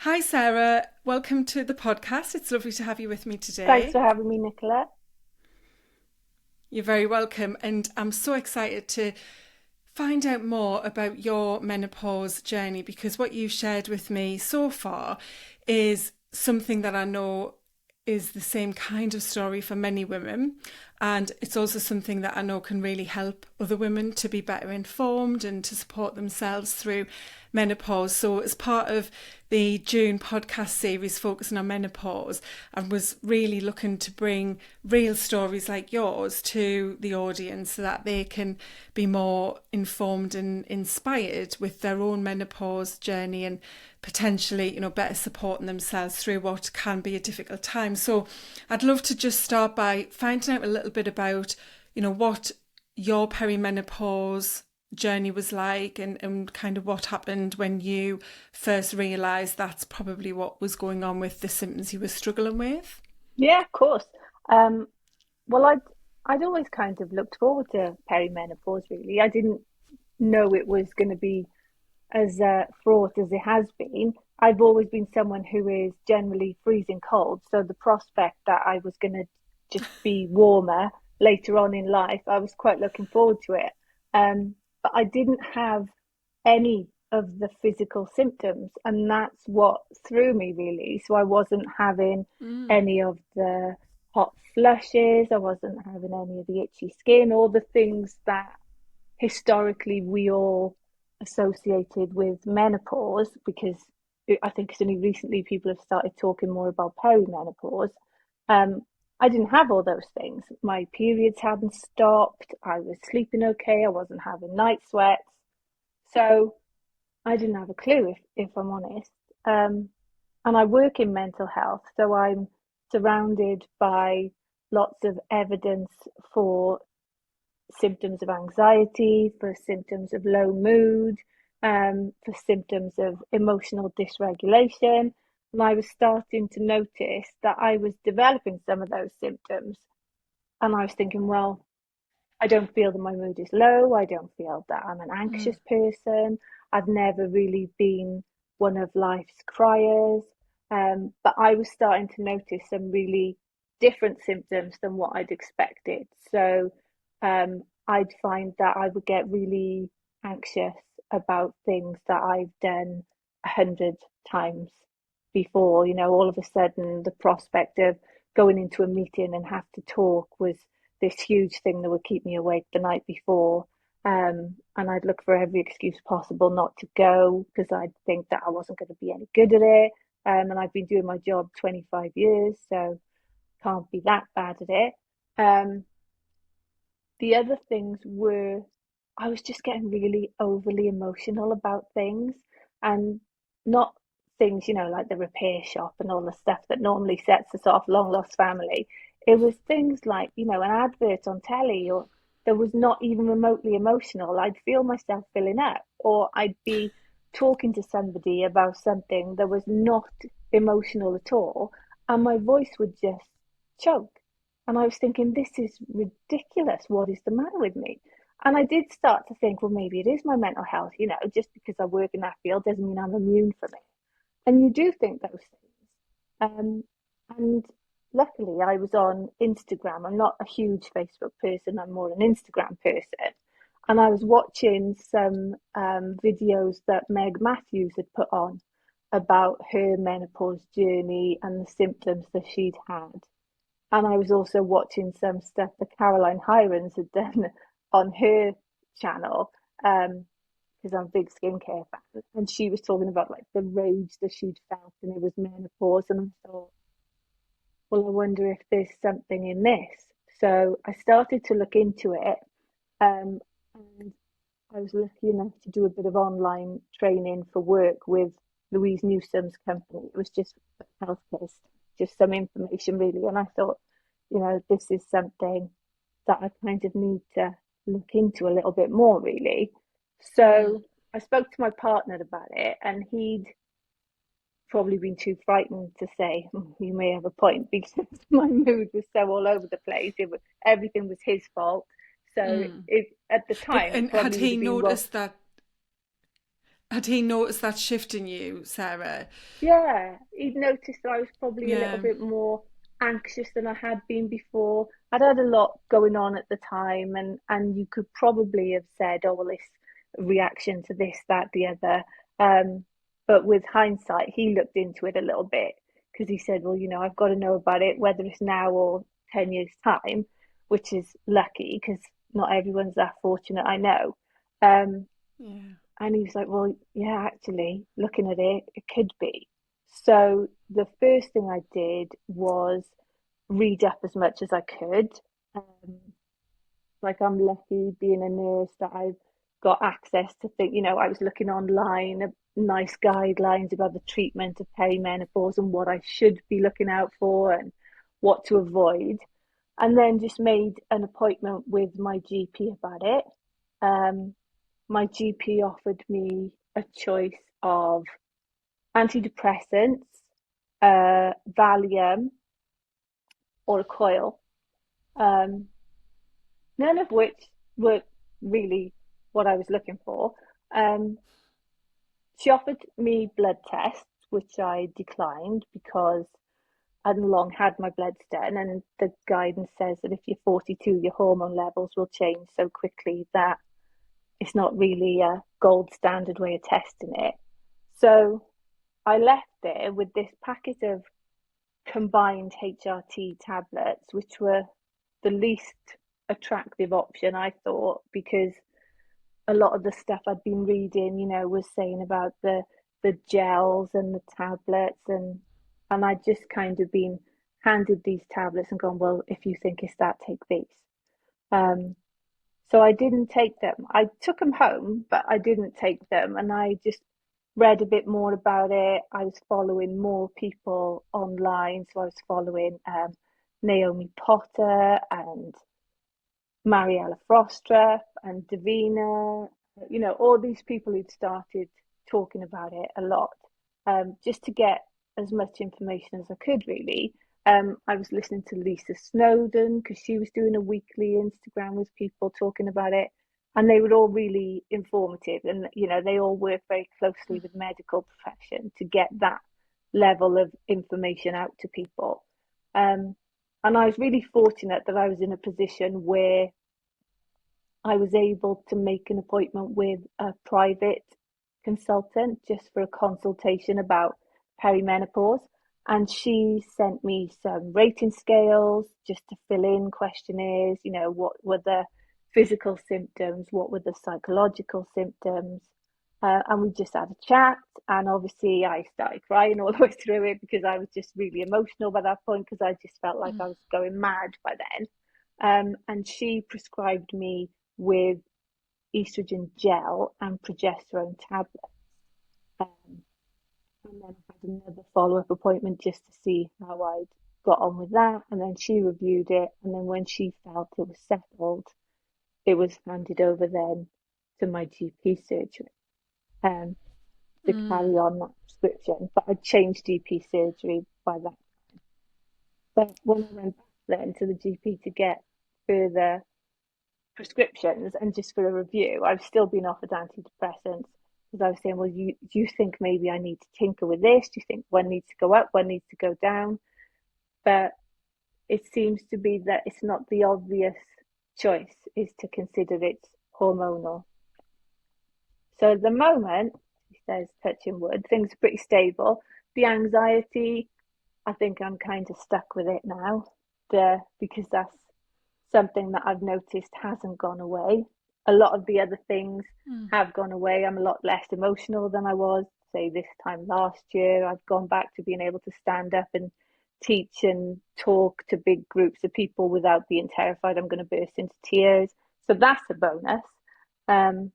Hi, Sarah. Welcome to the podcast. It's lovely to have you with me Thanks today. for having me, Nicola. You're very welcome. And I'm so excited to find out more about your menopause journey because what you've shared with me so far is something that I know is the same kind of story for many women. And it's also something that I know can really help other women to be better informed and to support themselves through menopause. So, as part of the June podcast series focusing on menopause, I was really looking to bring real stories like yours to the audience so that they can be more informed and inspired with their own menopause journey and potentially, better supporting themselves through what can be a difficult time. So I'd love to just start by finding out a little bit about, what your perimenopause journey was like and kind of what happened when you first realised that's probably what was going on with the symptoms you were struggling with. Yeah, of course. Um, well, I'd always kind of looked forward to perimenopause, really. I didn't know it was going to be as fraught as it has been. I've always been someone who is generally freezing cold, so the prospect that I was going to just be warmer later on in life, I was quite looking forward to it. But I didn't have any of the physical symptoms, and that's what threw me really. So I wasn't having Mm. any of the hot flushes, I wasn't having any of the itchy skin, all the things that historically we all associated with menopause, because I think it's only recently people have started talking more about perimenopause. Um, I didn't have all those things. My periods hadn't stopped. I was sleeping okay. I wasn't having night sweats. So I didn't have a clue, if I'm honest. Um, and I work in mental health, so I'm surrounded by lots of evidence for symptoms of anxiety, for symptoms of low mood, for symptoms of emotional dysregulation. And I was starting to notice that I was developing some of those symptoms. And I was thinking, well, I don't feel that my mood is low. I don't feel that I'm an Mm. anxious person. I've never really been one of life's criers. But I was starting to notice some really different symptoms than what I'd expected. So I'd find that I would get really anxious about things that I've done 100 times before. All of a sudden, the prospect of going into a meeting and have to talk was this huge thing that would keep me awake the night before. And I'd look for every excuse possible not to go because I'd think that I wasn't going to be any good at it. And I've been doing my job 25 years, so can't be that bad at it. Um, the other things were I was just getting really overly emotional about things, and not things, like the repair shop and all the stuff that normally sets us off, long lost family. It was things like, an advert on telly, or there was not even remotely emotional. I'd feel myself filling up, or I'd be talking to somebody about something that was not emotional at all, and my voice would just choke. And I was thinking, this is ridiculous. What is the matter with me? And I did start to think, well, maybe it is my mental health, just because I work in that field doesn't mean I'm immune from it. And you do think those things. Um, and luckily, I was on Instagram. I'm not a huge Facebook person, I'm more an Instagram person. And I was watching some videos that Meg Matthews had put on about her menopause journey and the symptoms that she'd had. And I was also watching some stuff that Caroline Hirons had done on her channel, because I'm a big skincare fan. And she was talking about like the rage that she'd felt and it was menopause. And I thought, well, I wonder if there's something in this. So I started to look into it. Um, and I was lucky enough to do a bit of online training for work with Louise Newsom's company. It was just healthcare, just some information really. And I thought, this is something that I kind of need to look into a little bit more really. Mm. So I spoke to my partner about it, and he'd probably been too frightened to say, you may have a point," because my mood was so all over the place. Everything was his fault. So Mm. at the But time, it and had probably would he have been, well, noticed that? Had he noticed that shift in you, Sarah? Yeah, he'd noticed that I was probably a little Yeah. bit more anxious than I had been before. I'd had a lot going on at the time, and you could probably have said, "Oh, well, this reaction to this, that, the other." But with hindsight, he looked into it a little bit because he said, "Well, I've got to know about it, whether it's now or 10 years' time," which is lucky because not everyone's that fortunate, I know. Um, Yeah. and he was like, well, yeah, actually, looking at it, it could be. So the first thing I did was read up as much as I could. Um, like I'm lucky being a nurse that I've got access to think, I was looking online at nice guidelines about the treatment of perimenopause and what I should be looking out for and what to avoid. And then just made an appointment with my GP about it. Um, my GP offered me a choice of antidepressants, Valium, or a coil, um, none of which were really what I was looking for. Um, she offered me blood tests, which I declined because I'd long had my bloods done, and the guidance says that if you're 42, your hormone levels will change so quickly that it's not really a gold standard way of testing it. So I left there with this packet of combined HRT tablets, which were the least attractive option, I thought, because a lot of the stuff I'd been reading, was saying about the gels and the tablets, and I'd just kind of been handed these tablets and gone, well, if you think it's that, take these. Um, so I didn't take them. I took them home, but I didn't take them. And I just read a bit more about it. I was following more people online. So I was following Naomi Potter and Mariella Frostrup and Davina, all these people who'd started talking about it a lot, just to get as much information as I could, really. I was listening to Lisa Snowdon because she was doing a weekly Instagram with people talking about it, and they were all really informative. And they all work very closely with medical profession to get that level of information out to people. Um, and I was really fortunate that I was in a position where I was able to make an appointment with a private consultant just for a consultation about perimenopause. And she sent me some rating scales just to fill in questionnaires, what were the physical symptoms, what were the psychological symptoms. And we just had a chat. And obviously, I started crying all the way through it because I was just really emotional by that point because I just felt like I was going mad by then. And she prescribed me with estrogen gel and progesterone tablets. Um, and then I had another follow up appointment just to see how I'd got on with that. And then she reviewed it. And then when she felt it was settled, it was handed over then to my GP surgery um, to carry on that prescription. But I'd changed GP surgery by that. But when I went back then to the GP to get further prescriptions and just for a review, I've still been offered antidepressants because I was saying, well, do you think maybe I need to tinker with this? Do you think one needs to go up, one needs to go down? But it seems to be that it's not the obvious choice is to consider it's hormonal. So at the moment, he says, touching wood, things are pretty stable. The anxiety, I think I'm kind of stuck with it now, because that's something that I've noticed hasn't gone away. A lot of the other things have gone away. I'm a lot less emotional than I was, say, this time last year. I've gone back to being able to stand up and teach and talk to big groups of people without being terrified I'm going to burst into tears. So that's a bonus. Um,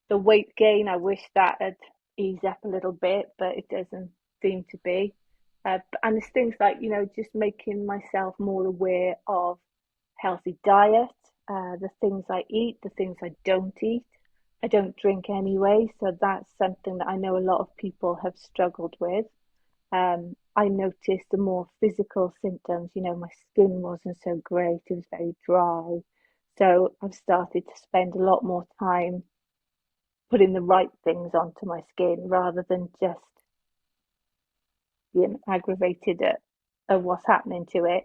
the weight gain, I wish that had eased up a little bit, but it doesn't seem to be. And it's things like, just making myself more aware of healthy diet, the things I eat, the things I don't eat. I don't drink anyway, so that's something that I know a lot of people have struggled with. I noticed the more physical symptoms, my skin wasn't so great, it was very dry. So I've started to spend a lot more time putting the right things onto my skin rather than just being aggravated at what's happening to it.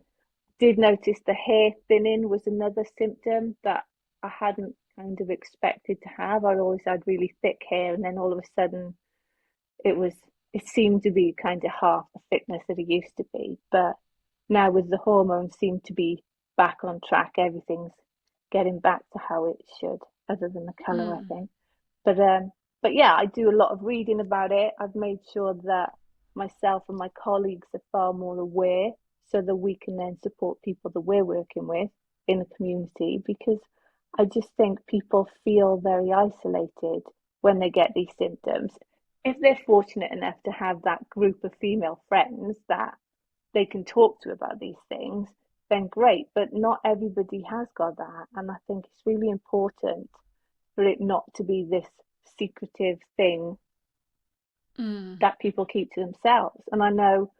Did notice the hair thinning was another symptom that I hadn't kind of expected to have. I always had really thick hair, and then all of a sudden it was it seemed to be kind of half the thickness that it used to be. But now with the hormones seem to be back on track, everything's getting back to how it should, other than the colour, I Mm. think. But yeah, I do a lot of reading about it. I've made sure that myself and my colleagues are far more aware so that we can then support people that we're working with in the community, because I just think people feel very isolated when they get these symptoms. If they're fortunate enough to have that group of female friends that they can talk to about these things, then great. But not everybody has got that. And I think it's really important for it not to be this secretive thing Mm. that people keep to themselves. And I know,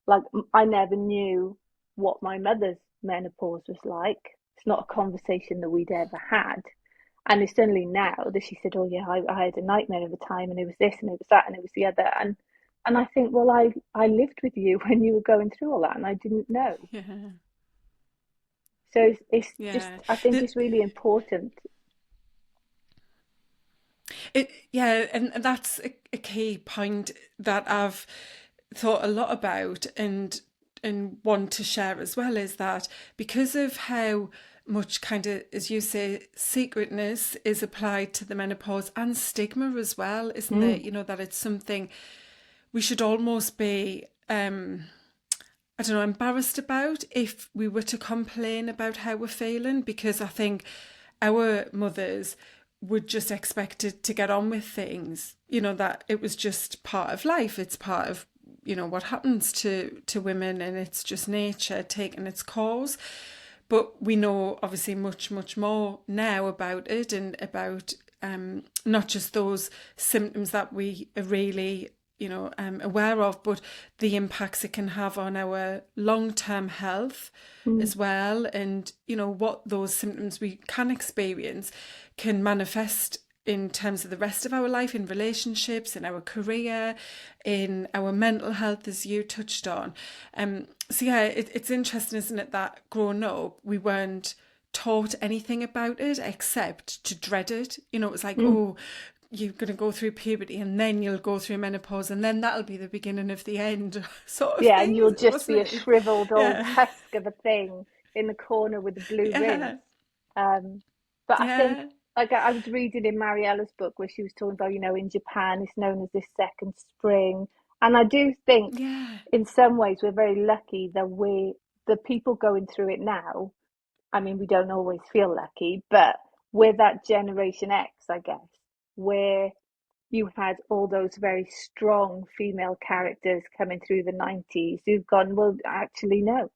like, I never knew what my mother's menopause was like. It's not a conversation that we'd ever had. And it's only now that she said, "Oh yeah, I had a nightmare of a time, and it was this, and it was that, and it was the other." And I think, well, I lived with you when you were going through all that, and I didn't know. Yeah. So it's just, Yeah. I think The, it's really important. yeah, and that's a key point that I've thought a lot about and want to share as well, is that because of how much kind of, as you say, secretness is applied to the menopause and stigma as well, isn't there? Mm, You know, that it's something we should almost be I don't know, embarrassed about if we were to complain about how we're feeling, because I think our mothers would just expect it to get on with things, you know, that it was just part of life. It's part of, you know, what happens to women, and it's just nature taking its course. But we know obviously much more now about it, and about not just those symptoms that we are really, you know, aware of, but the impacts it can have on our long-term health mm, as well. And you know what those symptoms we can experience can manifest in terms of the rest of our life, in relationships, in our career, in our mental health, as you touched on. So yeah, it's interesting, isn't it, that growing up we weren't taught anything about it except to dread it. You know, it was like, mm. oh, you're going to go through puberty, and then you'll go through menopause, and then that'll be the beginning of the end, sort of Yeah, and you'll things, just wasn't be a it? shriveled old Yeah, husk of a thing in the corner with the blue rinse. yeah, Um, but I think, yeah, like, I was reading in Mariella's book where she was talking about, in Japan it's known as this second spring, and I do think, yeah. in some ways, we're very lucky that the people going through it now. I mean, we don't always feel lucky, but we're that Generation X, I guess, where you had all those very strong female characters coming through the 90s who've gone, well, actually, no.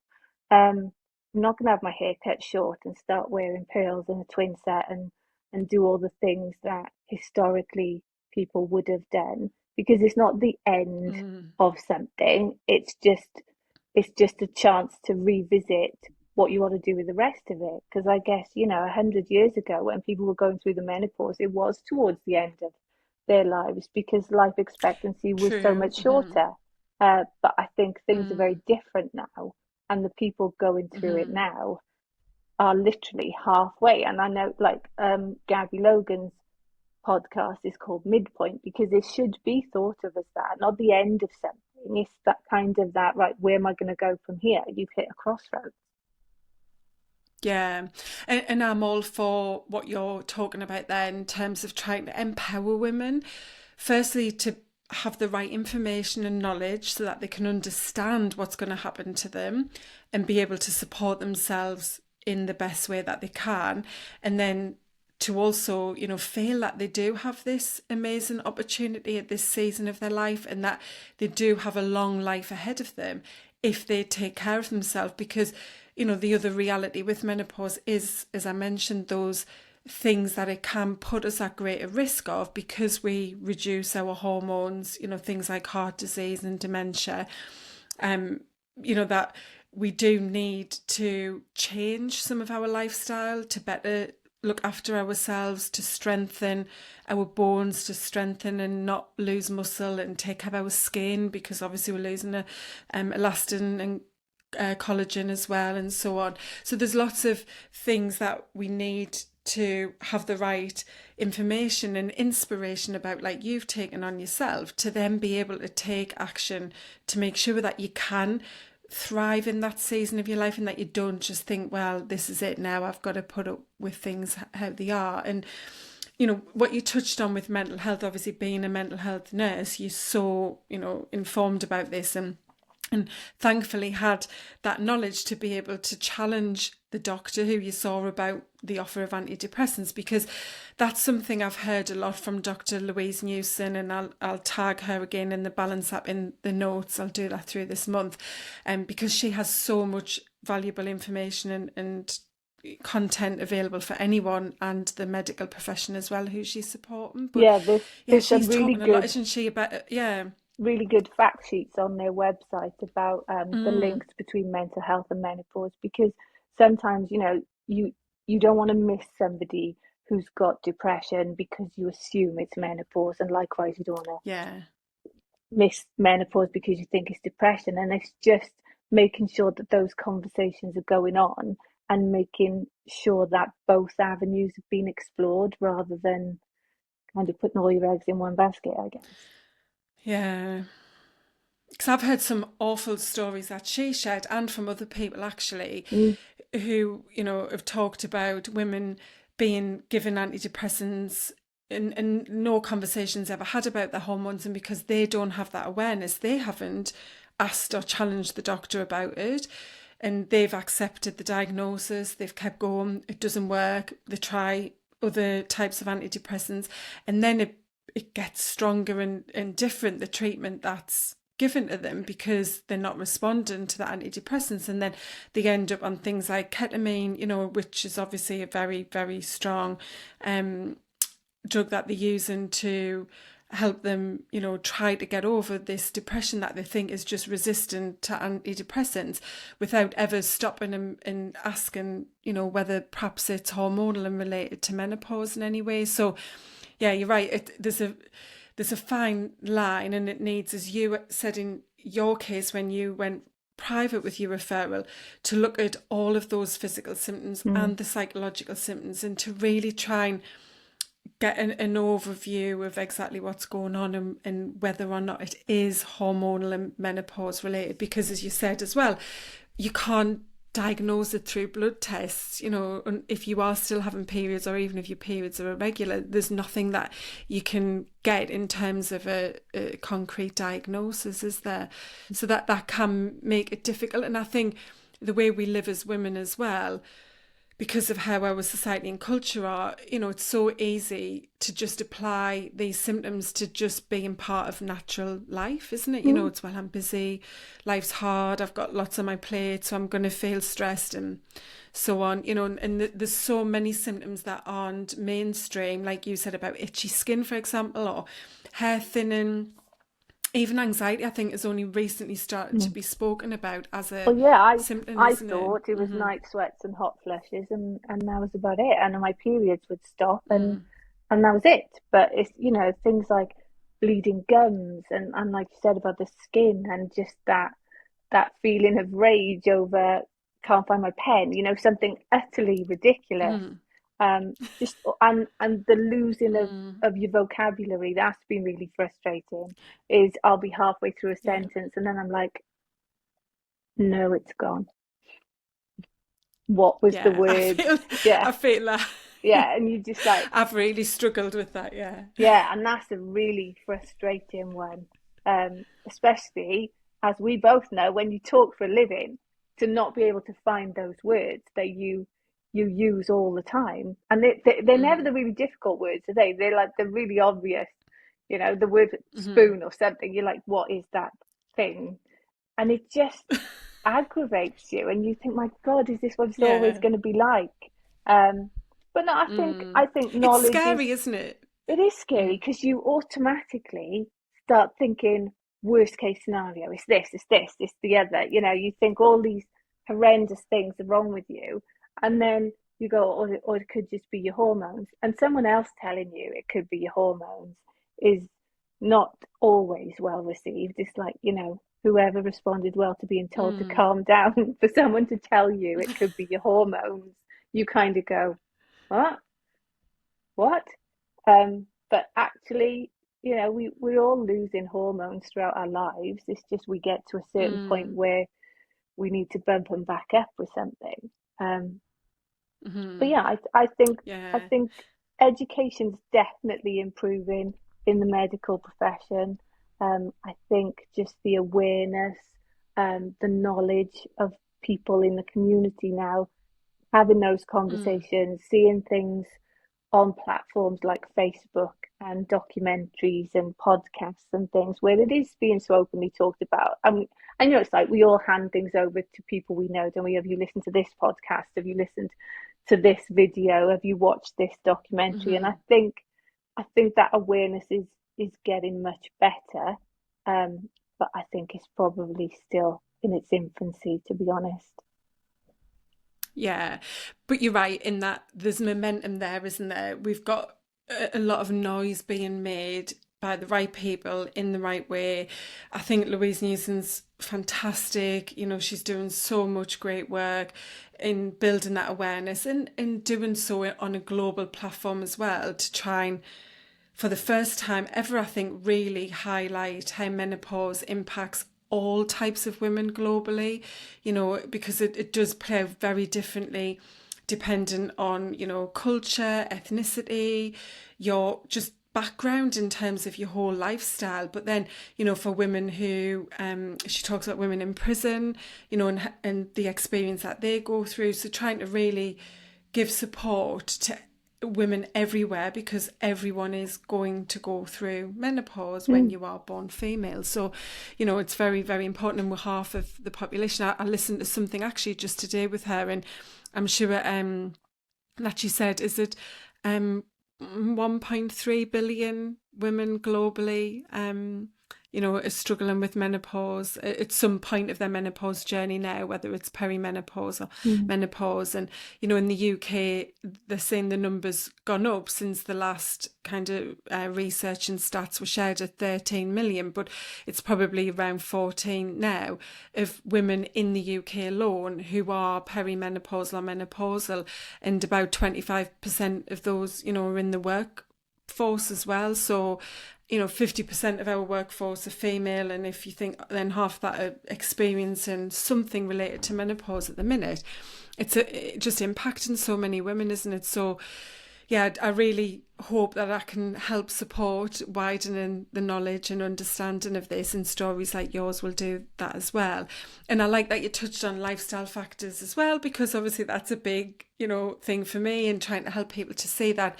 I'm not going to have my hair cut short and start wearing pearls and a twin set and do all the things that historically people would have done, because it's not the end Mm, of something. It's just a chance to revisit what you want to do with the rest of it. Because I guess, 100 years ago, when people were going through the menopause, it was towards the end of their lives because life expectancy was so true. much Mm-hmm. shorter. But I think things are Mm, very different now, and the people going through it mm-hmm. now are literally halfway. And I know, like, Gabby Logan's podcast is called Midpoint because it should be thought of as that, not the end of something. It's that kind of that, right, where am I going to go from here? You've hit a crossroads. Yeah, and I'm all for what you're talking about there in terms of trying to empower women. Firstly, to have the right information and knowledge so that they can understand what's going to happen to them and be able to support themselves in the best way that they can. And then to also, you know, feel that they do have this amazing opportunity at this season of their life, and that they do have a long life ahead of them if they take care of themselves. Because, you know, the other reality with menopause is, as I mentioned, those things that it can put us at greater risk of because we reduce our hormones, you know, things like heart disease and dementia. um, you know, that we do need to change some of our lifestyle to better look after ourselves, to strengthen our bones, to strengthen and not lose muscle, and take care of our skin, because obviously we're losing elastin and collagen as well, and so on. So there's lots of things that we need to have the right information and inspiration about, like you've taken on yourself, to then be able to take action to make sure that you can thrive in that season of your life, and that you don't just think, well, this is it now, I've got to put up with things how they are. And what you touched on with mental health, obviously being a mental health nurse, you're so informed about this, and thankfully had that knowledge to be able to challenge the doctor who you saw about the offer of antidepressants, because that's something I've heard a lot from Dr. Louise Newson, and I'll tag her again in the Balance app in the notes. I'll do that through this month, because she has so much valuable information and content available for anyone, and the medical profession as well who she's supporting. But Yeah, yeah, there's some she's talking a lot, isn't she, about really good fact sheets on their website about the mm, links between mental health and menopause, because sometimes you don't want to miss somebody who's got depression because you assume it's menopause, and likewise you don't want to yeah. miss menopause because you think it's depression. And it's just making sure that those conversations are going on, and making sure that both avenues have been explored, rather than kind of putting all your eggs in one basket, I guess. Yeah, because I've heard some awful stories that she shared, and from other people actually, Mm, who have talked about women being given antidepressants, and no conversations ever had about their hormones, and because they don't have that awareness, they haven't asked or challenged the doctor about it, and they've accepted the diagnosis, they've kept going, it doesn't work, they try other types of antidepressants, and then it gets stronger and different, the treatment that's given to them, because they're not responding to the antidepressants, and then they end up on things like ketamine, which is obviously a very, very strong drug that they're using to help them, try to get over this depression that they think is just resistant to antidepressants, without ever stopping them and asking, whether perhaps it's hormonal and related to menopause in any way. So yeah, you're right. There's a fine line, and it needs, as you said in your case when you went private with your referral, to look at all of those physical symptoms mm. and the psychological symptoms, and to really try and get an overview of exactly what's going on, and whether or not it is hormonal and menopause related. Because as you said as well, you can't diagnose it through blood tests, and if you are still having periods, or even if your periods are irregular, there's nothing that you can get in terms of a concrete diagnosis, is there? So that can make it difficult. And I think the way we live as women as well, because of how our society and culture are, it's so easy to just apply these symptoms to just being part of natural life, isn't it? Mm. It's, well, I'm busy, life's hard, I've got lots on my plate, so I'm going to feel stressed, and so on, and there's so many symptoms that aren't mainstream, like you said about itchy skin, for example, or hair thinning. Even anxiety, I think, has only recently started to Mm. be spoken about as a Well, yeah, symptom, I isn't it? thought it was night sweats and hot flushes, and that was about it. And my periods would stop, and that was it. But it's things like bleeding gums, and like you said about the skin, and just that feeling of rage over can't find my pen. Something utterly ridiculous. Just and the losing of your vocabulary, that's been really frustrating. Is I'll be halfway through a Yeah. sentence, and then I'm like, no, it's gone. What was the Yeah, I word? feel Yeah, I feel that yeah, and you just like, I've really struggled with that, yeah. yeah, and that's a really frustrating one. Especially as we both know, when you talk for a living, to not be able to find those words that you use all the time, and they're never the really difficult words, are they? They're like the really obvious, the word spoon or something. You're like, what is that thing? And it just aggravates you, and you think, my God, is this what it's always Yeah. going to be like? Um, but no, I think It's knowledge is, scary, isn't it? it is scary, because you automatically start thinking worst case scenario. It's the other. You think all these horrendous things are wrong with you, and then you go, or it could just be your hormones. And someone else telling you it could be your hormones is not always well received. It's like, whoever responded well to being told to Mm. calm down, for someone to tell you it could be your hormones, you kind of go, what? What? But actually, we're all losing hormones throughout our lives. It's just we get to a certain point Mm. where we need to bump them back up with something. But Mm. yeah, I think Yeah. education's definitely improving in the medical profession. I think just the awareness, the knowledge of people in the community now, having those Mm. conversations, seeing things on platforms like Facebook and documentaries and podcasts and things where it is being so openly talked about. And it's like we all hand things over to people we know. Don't we? Have you listened to this podcast? Have you listened to this video? Have you watched this documentary? And I Mm-hmm. think I think that awareness is getting much better. But I think it's probably still in its infancy, to be honest. Yeah, but you're right in that there's momentum there, isn't there? We've got a lot of noise being made by the right people in the right way. I think Louise Newson's fantastic. She's doing so much great work in building that awareness and doing so on a global platform as well to try and, for the first time ever, I think, really highlight how menopause impacts all types of women globally, because it does play out very differently dependent on, culture, ethnicity, your just background in terms of your whole lifestyle. But then, for women who, she talks about women in prison, and the experience that they go through. So trying to really give support to women everywhere, because everyone is going to go through menopause when Mm. you are born female. So, it's very, very important, and we're half of the population. I listened to something actually just today with her, and I'm sure that she said, is it 1.3 billion women globally are struggling with menopause at some point of their menopause journey now, whether it's perimenopause or Mm. menopause. And in the UK, they're saying the numbers gone up since the last kind of research and stats were shared at 13 million, but it's probably around 14 now of women in the UK alone who are perimenopausal or menopausal, and about 25% of those are in the workforce as well. So 50% of our workforce are female, and if you think then half that are experiencing something related to menopause at the minute, it's just impacting so many women, isn't it? So yeah, I really hope that I can help support widening the knowledge and understanding of this, and stories like yours will do that as well. And I like that you touched on lifestyle factors as well, because obviously that's a big thing for me, and trying to help people to see that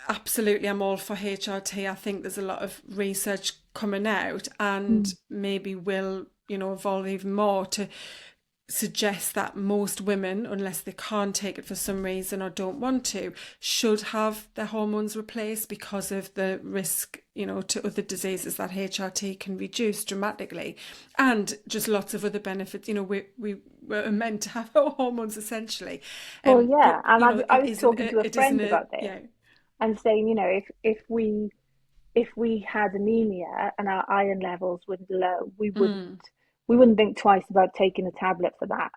absolutely, I'm all for HRT. I think there's a lot of research coming out, and Mm. maybe will, evolve even more to suggest that most women, unless they can't take it for some reason or don't want to, should have their hormones replaced, because of the risk, to other diseases that HRT can reduce dramatically, and just lots of other benefits. We were meant to have our hormones essentially, Well, but yeah, and I was talking to a it isn't friend a about this yeah. and saying, if we had anemia and our iron levels were low, Mm. we wouldn't think twice about taking a tablet for that.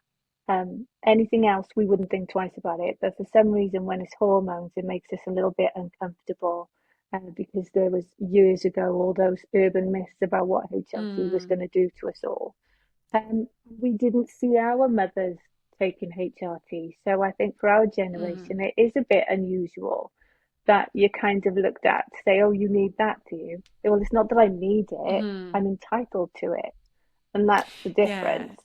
Anything else, we wouldn't think twice about it. But for some reason, when it's hormones, it makes us a little bit uncomfortable. Because there was years ago all those urban myths about what HRT was Mm. going to do to us all. We didn't see our mothers taking HRT. So I think for our Mm. generation, it is a bit unusual that you're kind of looked at to say, oh, you need that, do you? Well, it's not that I need it, Mm. I'm entitled to it. And that's the Yeah, difference.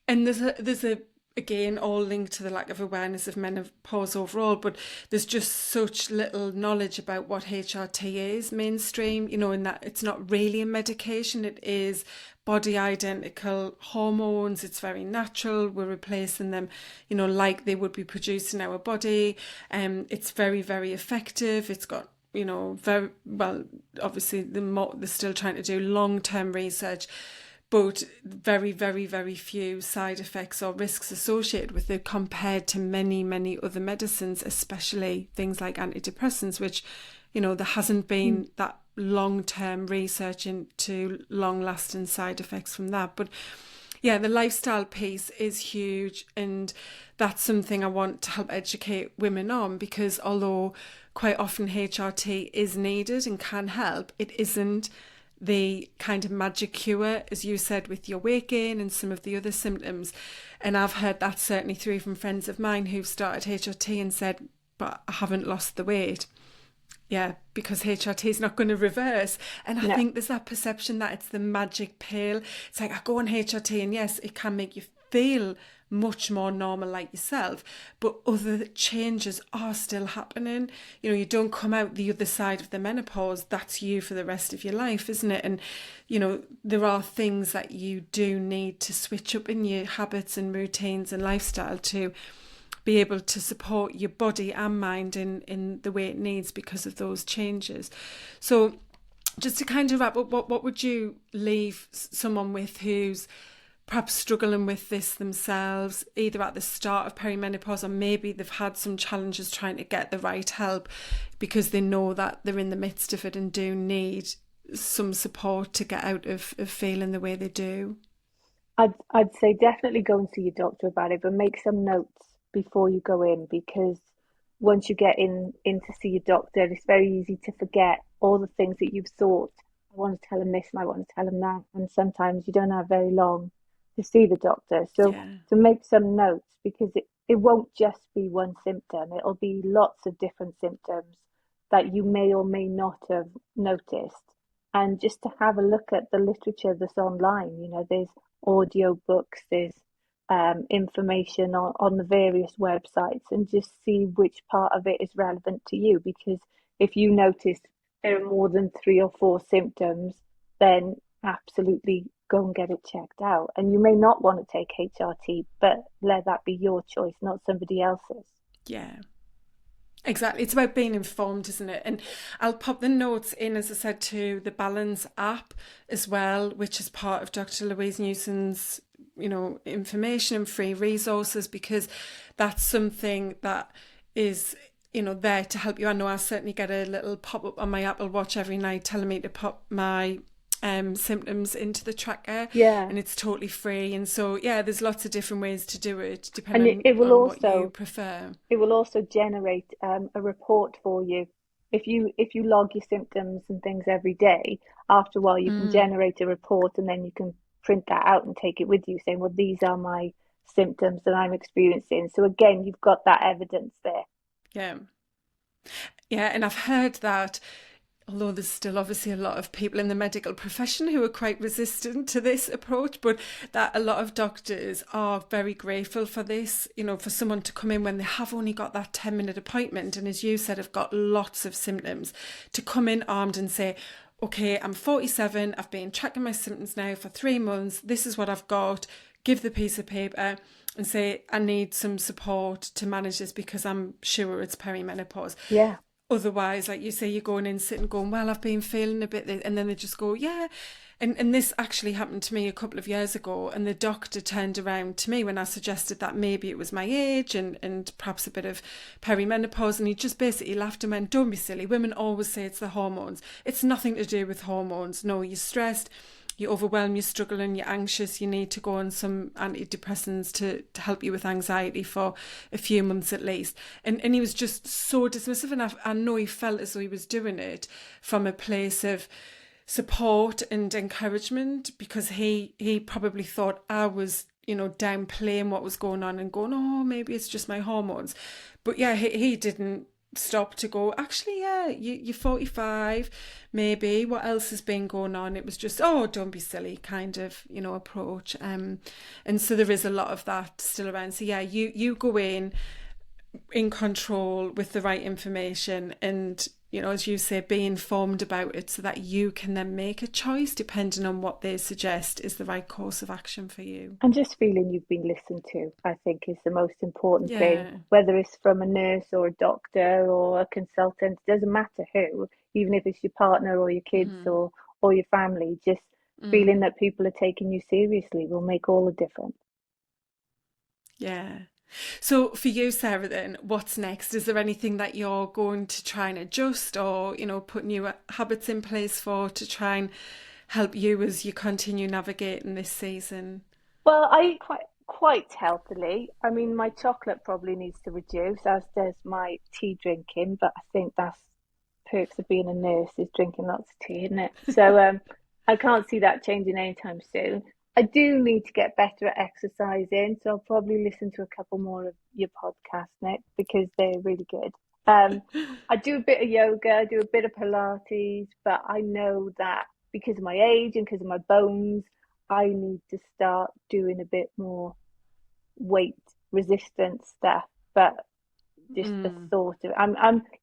and there's a again, all linked to the lack of awareness of menopause overall, but there's just such little knowledge about what HRT is mainstream, in that it's not really a medication. It is body identical hormones. It's very natural. We're replacing them, like they would be produced in our body. It's very, very effective. It's got very well, obviously they're still trying to do long-term research, but very, very, very few side effects or risks associated with it compared to many, many other medicines, especially things like antidepressants, which, there hasn't Mm. been that long-term research into long-lasting side effects from that. But yeah, the lifestyle piece is huge, and that's something I want to help educate women on, because although quite often HRT is needed and can help, it isn't the kind of magic cure, as you said, with your weight gain and some of the other symptoms. And I've heard that certainly through from friends of mine who've started HRT and said, but I haven't lost the weight. Yeah, because HRT is not going to reverse. And I No. think there's that perception that it's the magic pill. It's like, I go on HRT and yes, it can make you feel much more normal like yourself, but other changes are still happening. You don't come out the other side of the menopause. That's you for the rest of your life, isn't it? And, there are things that you do need to switch up in your habits and routines and lifestyle to be able to support your body and mind in the way it needs because of those changes. So just to kind of wrap up, what would you leave someone with who's perhaps struggling with this themselves, either at the start of perimenopause, or maybe they've had some challenges trying to get the right help because they know that they're in the midst of it and do need some support to get out of feeling the way they do? I'd say definitely go and see your doctor about it, but make some notes before you go in, because once you get in to see your doctor, it's very easy to forget all the things that you've thought. I want to tell him this and I want to tell him that. And sometimes you don't have very long to see the doctor. So Yeah. to make some notes, because it won't just be one symptom, it'll be lots of different symptoms that you may or may not have noticed. And just to have a look at the literature that's online, there's audio books, there's information on the various websites, and just see which part of it is relevant to you. Because if you notice there are more than 3 or 4 symptoms, then absolutely go and get it checked out. And you may not want to take HRT, but let that be your choice, not somebody else's. Yeah. Exactly. It's about being informed, isn't it? And I'll pop the notes in, as I said, to the Balance app as well, which is part of Dr. Louise Newson's, information and free resources, because that's something that is, there to help you. I know I certainly get a little pop up on my Apple Watch every night telling me to pop my symptoms into the tracker, Yeah. and it's totally free. And so, yeah, there's lots of different ways to do it, And depending on what you prefer. it will also generate a report for you. If you log your symptoms and things every day, after a while you can Mm, generate a report, and then you can print that out and take it with you, saying, well, these are my symptoms that I'm experiencing. So again, you've got that evidence there. yeah. Yeah, and I've heard that, although there's still obviously a lot of people in the medical profession who are quite resistant to this approach, but that a lot of doctors are very grateful for this, for someone to come in when they have only got that 10-minute appointment. And as you said, have got lots of symptoms, to come in armed and say, okay, I'm 47, I've been tracking my symptoms now for 3 months, this is what I've got, give the piece of paper and say, I need some support to manage this because I'm sure it's perimenopause. Yeah. Otherwise, like you say, you're going in, sitting, going, well, I've been feeling a bit, and then they just go, yeah. And this actually happened to me a couple of years ago, and the doctor turned around to me when I suggested that maybe it was my age and perhaps a bit of perimenopause, and he just basically laughed and went, don't be silly, women always say it's the hormones. It's nothing to do with hormones. No, you're stressed, you're overwhelmed, you're struggling, you're anxious, you need to go on some antidepressants to help you with anxiety for a few months at least. And he was just so dismissive, and I know he felt as though he was doing it from a place of support and encouragement, because he probably thought I was, downplaying what was going on and going, oh, maybe it's just my hormones. But yeah, he didn't stop to go, actually, yeah, you're 45, maybe, what else has been going on? It was just, oh, don't be silly kind of, approach. And so there is a lot of that still around. So yeah, you go in control with the right information, and as you say, be informed about it so that you can then make a choice depending on what they suggest is the right course of action for you. And just feeling you've been listened to, I think, is the most important thing. Yeah. Whether it's from a nurse or a doctor or a consultant, doesn't matter who, even if it's your partner or your kids Mm-hmm. or your family, just feeling that people are taking you seriously will make all the difference. Yeah. So for you, Sarah, then, what's next? Is there anything that you're going to try and adjust or, put new habits in place for to try and help you as you continue navigating this season? Well, I eat quite healthily. I mean, my chocolate probably needs to reduce, as does my tea drinking, but I think that's perks of being a nurse is drinking lots of tea, isn't it? So I can't see that changing anytime soon. I do need to get better at exercising, so I'll probably listen to a couple more of your podcasts, Nick, because they're really good. Um, I do a bit of yoga, I do a bit of Pilates, but I know that because of my age and because of my bones, I need to start doing a bit more weight resistance stuff. But just the Mm, thought of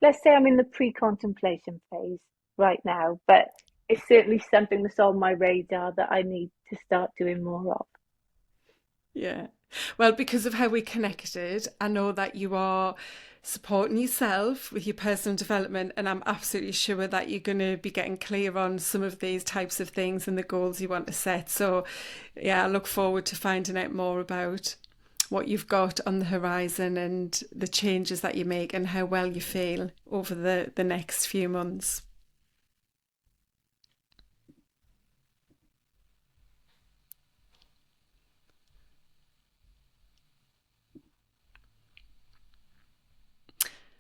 let's say I'm in the pre-contemplation phase right now, but it's certainly something that's on my radar that I need to start doing more of. yeah. Well, because of how we connected, I know that you are supporting yourself with your personal development, and I'm absolutely sure that you're going to be getting clear on some of these types of things and the goals you want to set. So, yeah, I look forward to finding out more about what you've got on the horizon and the changes that you make and how well you feel over the next few months.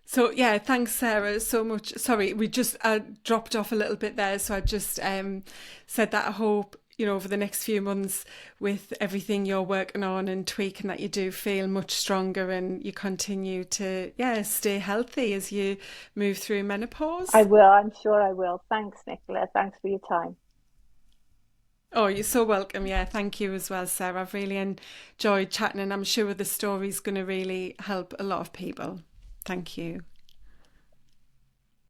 So yeah, thanks Sarah so much. Sorry, we just dropped off a little bit there. So I just said that I hope over the next few months with everything you're working on and tweaking that you do feel much stronger and you continue to stay healthy as you move through I menopause. will, I'm sure I will. Thanks, Nicola. Thanks for your time. Oh, you're so welcome. Yeah, thank you as well, Sarah. I've really enjoyed chatting and I'm sure the story's going to really help a lot of people. Thank you.